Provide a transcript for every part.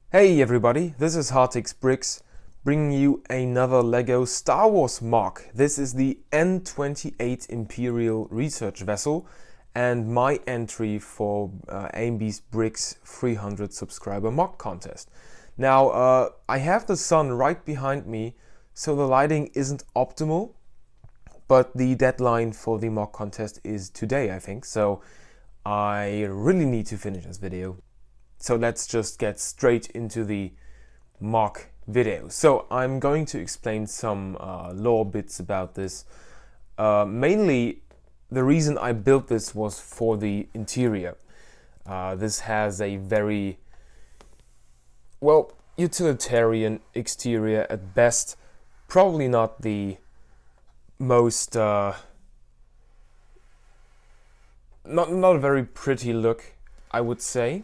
Hey everybody, this is HartixBrix bringing you another LEGO Star Wars MOC. This is the N-28 Imperial research vessel and my entry for AMB's Brix 300 subscriber MOC contest. Now I have the sun right behind me, so the lighting isn't optimal, but the deadline for the MOC contest is today, I think, so I really need to finish this video. So let's just get straight into the MOC video. So I'm going to explain some lore bits about this. Mainly the reason I built this was for the interior. This has a very, well, utilitarian exterior at best. Probably not the most, not a very pretty look, I would say.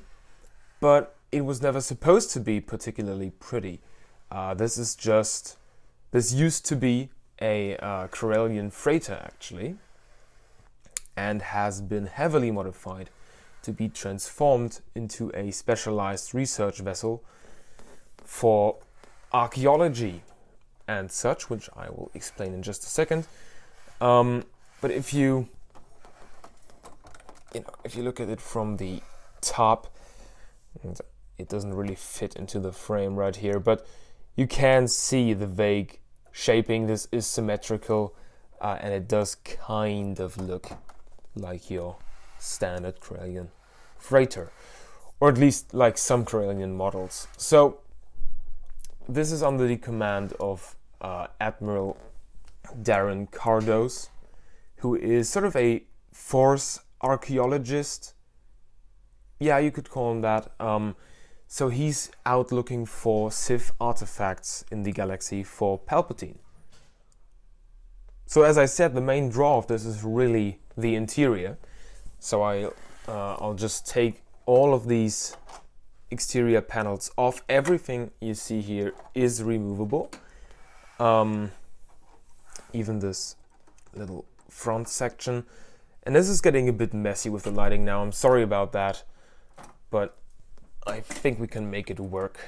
But it was never supposed to be particularly pretty. This used to be a Corellian freighter actually, and has been heavily modified to be transformed into a specialized research vessel for archaeology and such, which I will explain in just a second. But if you look at it from the top, and it doesn't really fit into the frame right here, but you can see the vague shaping. This is symmetrical, and it does kind of look like your standard Corellian freighter, or at least like some Corellian models. So this is under the command of Admiral Darren Cardos, who is sort of a force archaeologist. Yeah, you could call him that. So he's out looking for Sith artifacts in the galaxy for Palpatine. So as I said, the main draw of this is really the interior. So I'll just take all of these exterior panels off. Everything you see here is removable. Even this little front section. And this is getting a bit messy with the lighting now. I'm sorry about that, but I think we can make it work.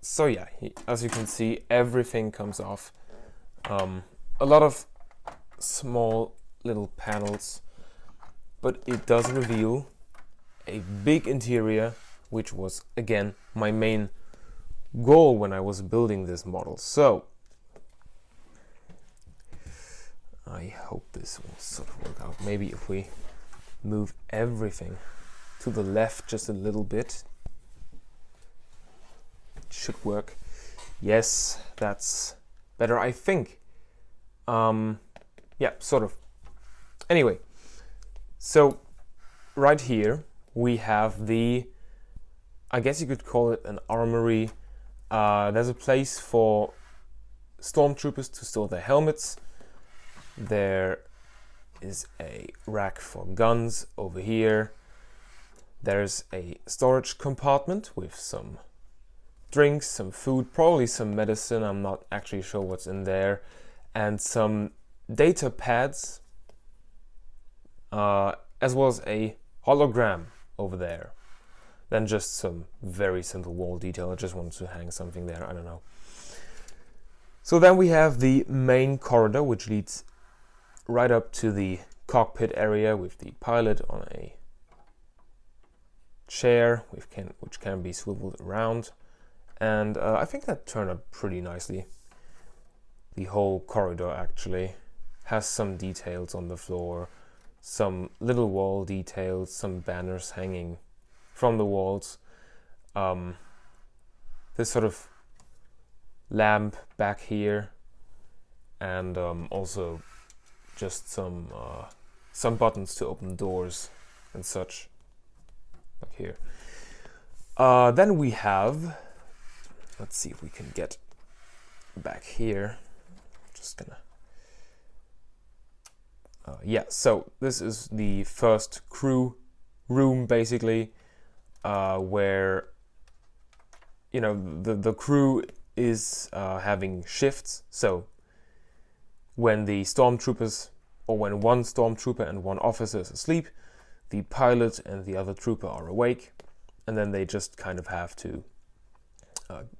So yeah, as you can see, everything comes off. A lot of small little panels, but it does reveal a big interior, which was, again, my main goal when I was building this model. So I hope this will sort of work out. Maybe if we move everything to the left just a little bit, it should work. Yes, that's better, I think. Yeah, sort of. Anyway, so right here we have the, I guess you could call it an armory. There's a place for stormtroopers to store their helmets. There is a rack for guns over here. There's a storage compartment with some drinks, some food, probably some medicine, I'm not actually sure what's in there, and some data pads, as well as a hologram over there. Then just some very simple wall detail. I just wanted to hang something there, I don't know. So then we have the main corridor, which leads right up to the cockpit area with the pilot on a chair which can be swiveled around, and I think that turned out pretty nicely. The whole corridor actually has some details on the floor, some little wall details, some banners hanging from the walls, this sort of lamp back here, and also just some buttons to open doors and such. Like here. Then we have, let's see if we can get back here. Just gonna, yeah, so this is the first crew room basically, where, you know, the crew is having shifts. So when the stormtroopers, or when one stormtrooper and one officer is asleep, the pilot and the other trooper are awake, and then they just kind of have to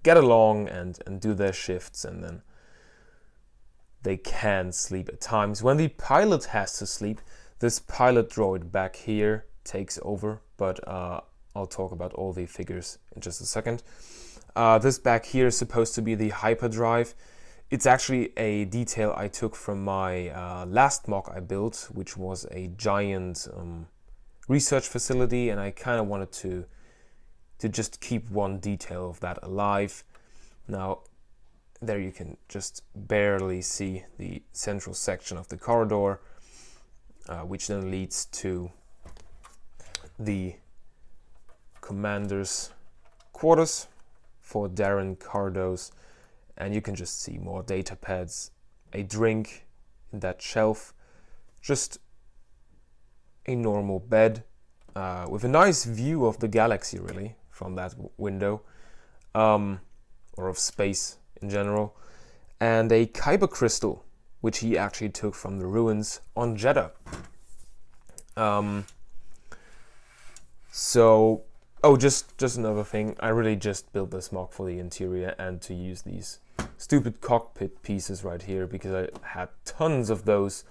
get along and do their shifts, and then they can sleep at times. When the pilot has to sleep, this pilot droid back here takes over, but I'll talk about all the figures in just a second. This back here is supposed to be the hyperdrive. It's actually a detail I took from my last MOC I built, which was a giant research facility, and I kind of wanted to just keep one detail of that alive. Now, there you can just barely see the central section of the corridor, which then leads to the commander's quarters for Darren Cardos, and you can just see more data pads, a drink in that shelf, just a normal bed with a nice view of the galaxy, really, from that window, or of space in general, and a kyber crystal, which he actually took from the ruins on Jeddah. Just another thing, I really just built this MOC for the interior and to use these stupid cockpit pieces right here, because I had tons of those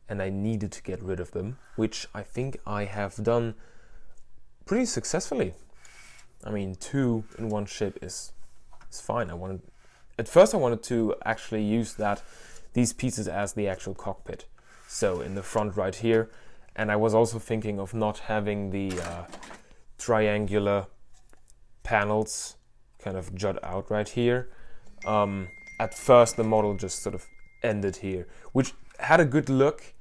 and I needed to get rid of them, which I think I have done pretty successfully. I mean, 2 in one ship is fine. At first I wanted to actually use these pieces as the actual cockpit, so in the front right here, and I was also thinking of not having the triangular panels kind of jut out right here. At first the model just sort of ended here, which had a good look.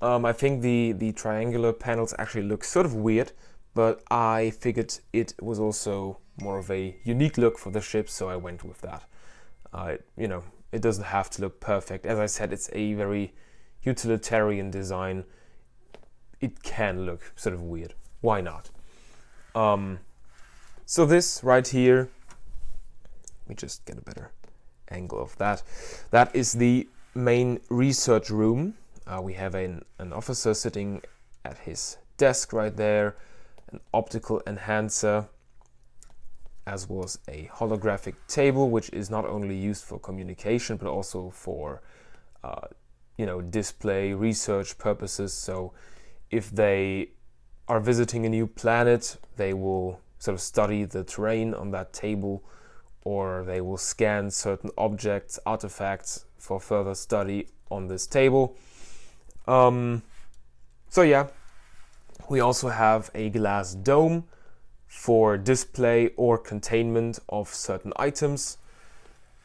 I think the triangular panels actually look sort of weird, but I figured it was also more of a unique look for the ship, so I went with that. It doesn't have to look perfect. As I said, it's a very utilitarian design. It can look sort of weird. Why not? So this right here, let me just get a better angle of that. That is the main research room. We have an officer sitting at his desk right there, an optical enhancer, as well as a holographic table, which is not only used for communication but also for display research purposes. So if they are visiting a new planet, they will sort of study the terrain on that table, or they will scan certain objects, artifacts for further study on this table. So yeah, we also have a glass dome for display or containment of certain items,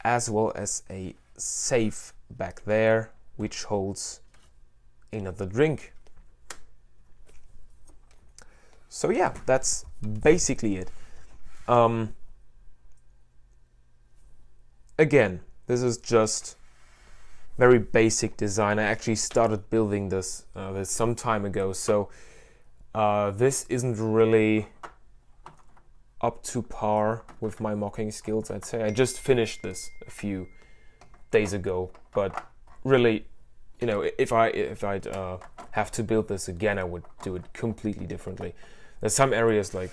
as well as a safe back there, which holds another drink. So yeah, that's basically it. Again, this is just very basic design. I actually started building this some time ago, so this isn't really up to par with my mocking skills, I'd say. I just finished this a few days ago, but really, if I'd have to build this again, I would do it completely differently. There's some areas like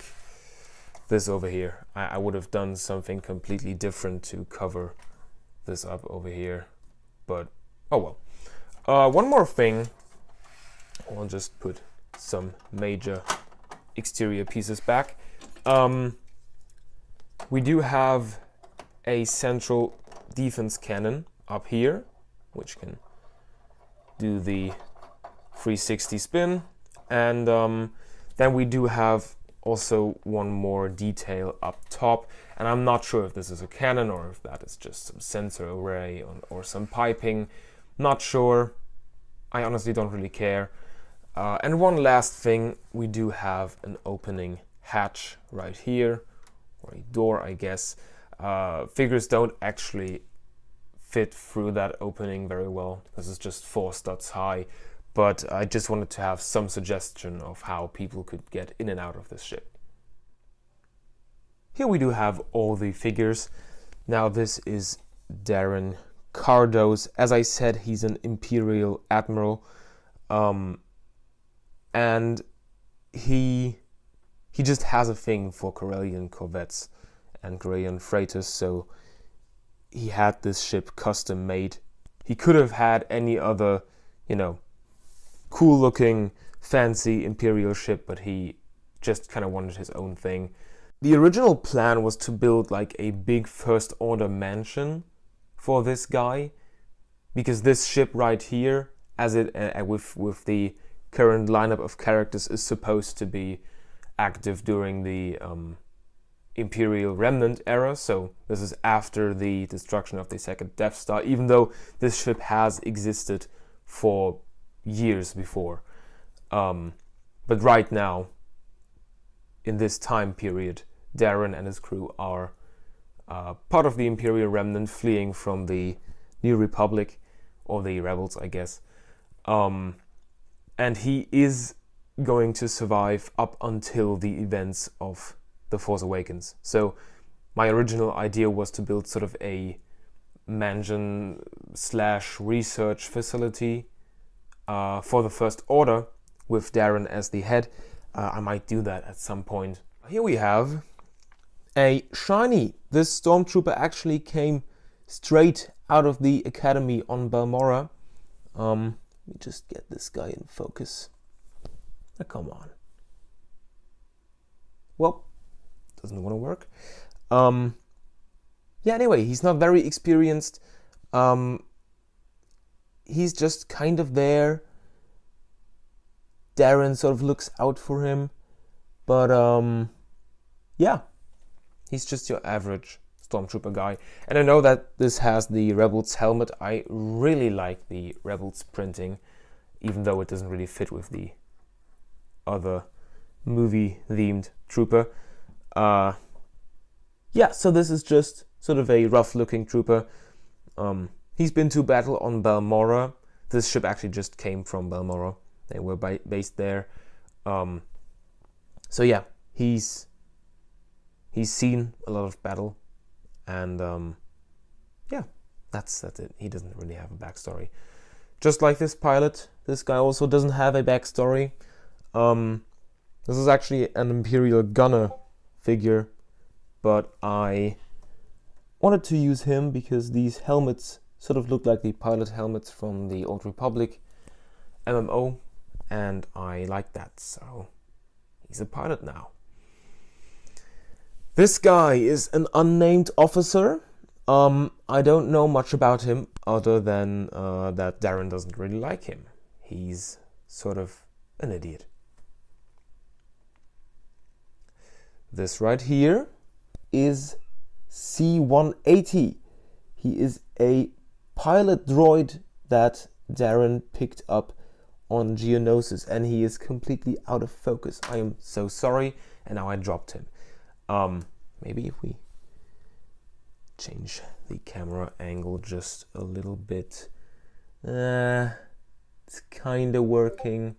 this over here. I would have done something completely different to cover this up over here, but oh well. One more thing, I'll just put some major exterior pieces back. We do have a central defense cannon up here, which can do the 360 spin, and then we do have also one more detail up top, and I'm not sure if this is a cannon or if that is just some sensor array or some piping. Not sure. I honestly don't really care. And one last thing, we do have an opening hatch right here, or a door, I guess. Figures don't actually fit through that opening very well. This is just 4 studs high, but I just wanted to have some suggestion of how people could get in and out of this ship. Here we do have all the figures. Now this is Darren Cardos. As I said, he's an Imperial Admiral, and he he just has a thing for Corellian corvettes and Corellian freighters, so he had this ship custom made. He could have had any other, you know, cool looking, fancy Imperial ship, but he just kind of wanted his own thing. The original plan was to build like a big first order mansion for this guy, because this ship right here, as it with the current lineup of characters, is supposed to be active during the Imperial Remnant era. So this is after the destruction of the second Death Star, even though this ship has existed for years before. But right now, in this time period, Darren and his crew are part of the Imperial Remnant, fleeing from the New Republic, or the Rebels, I guess. And he is going to survive up until the events of The Force Awakens. So my original idea was to build sort of a mansion / research facility for the First Order, with Darren as the head. I might do that at some point. Here we have a shiny. This stormtrooper actually came straight out of the academy on Balmorra. Let me just get this guy in focus. Oh, come on. Well, doesn't want to work. Yeah, anyway, he's not very experienced. He's just kind of there. Darren sort of looks out for him. But, yeah. He's just your average stormtrooper guy. And I know that this has the Rebels helmet. I really like the Rebels printing, even though it doesn't really fit with the other movie-themed trooper. Yeah, so this is just sort of a rough-looking trooper. He's been to battle on Balmorra. This ship actually just came from Balmorra. They were based there. So yeah, he's seen a lot of battle, and yeah, that's it. He doesn't really have a backstory. Just like this pilot, this guy also doesn't have a backstory. This is actually an Imperial gunner figure, but I wanted to use him because these helmets sort of look like the pilot helmets from the Old Republic MMO, and I like that, so he's a pilot now. This guy is an unnamed officer. I don't know much about him other than that Darren doesn't really like him. He's sort of an idiot. This right here is C-180. He is a pilot droid that Darren picked up on Geonosis, and he is completely out of focus. I am so sorry, and now I dropped him. Maybe if we change the camera angle just a little bit. It's kind of working.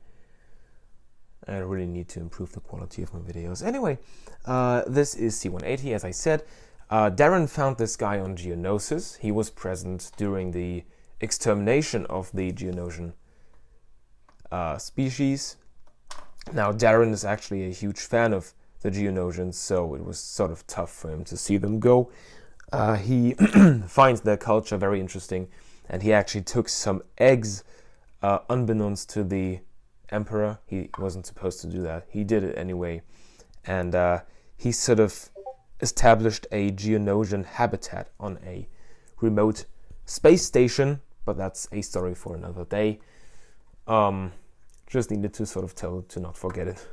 I really need to improve the quality of my videos. Anyway, this is C-180, as I said. Darren found this guy on Geonosis. He was present during the extermination of the Geonosian species. Now, Darren is actually a huge fan of the Geonosians, so it was sort of tough for him to see them go. He finds their culture very interesting, and he actually took some eggs unbeknownst to the Emperor. He wasn't supposed to do that. He did it anyway, and he sort of established a Geonosian habitat on a remote space station, but that's a story for another day. Just needed to sort of tell to not forget it.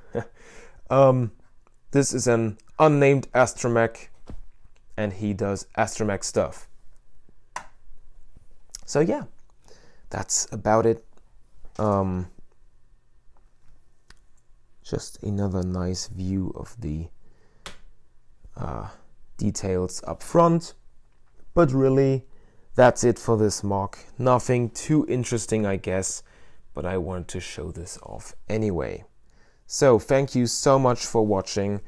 This is an unnamed astromech, and he does astromech stuff. So yeah, that's about it. Just another nice view of the details up front. But really, that's it for this mock. Nothing too interesting, I guess, but I wanted to show this off anyway. So thank you so much for watching.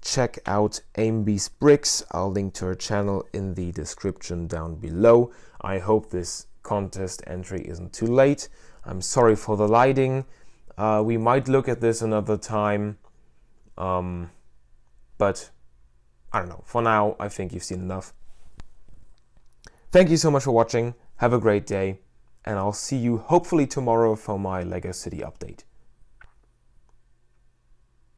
Check out HartixBrix. I'll link to her channel in the description down below. I hope this contest entry isn't too late. I'm sorry for the lighting. We might look at this another time. but I don't know. For now, I think you've seen enough. Thank you so much for watching. Have a great day, and I'll see you hopefully tomorrow for my LEGO City update.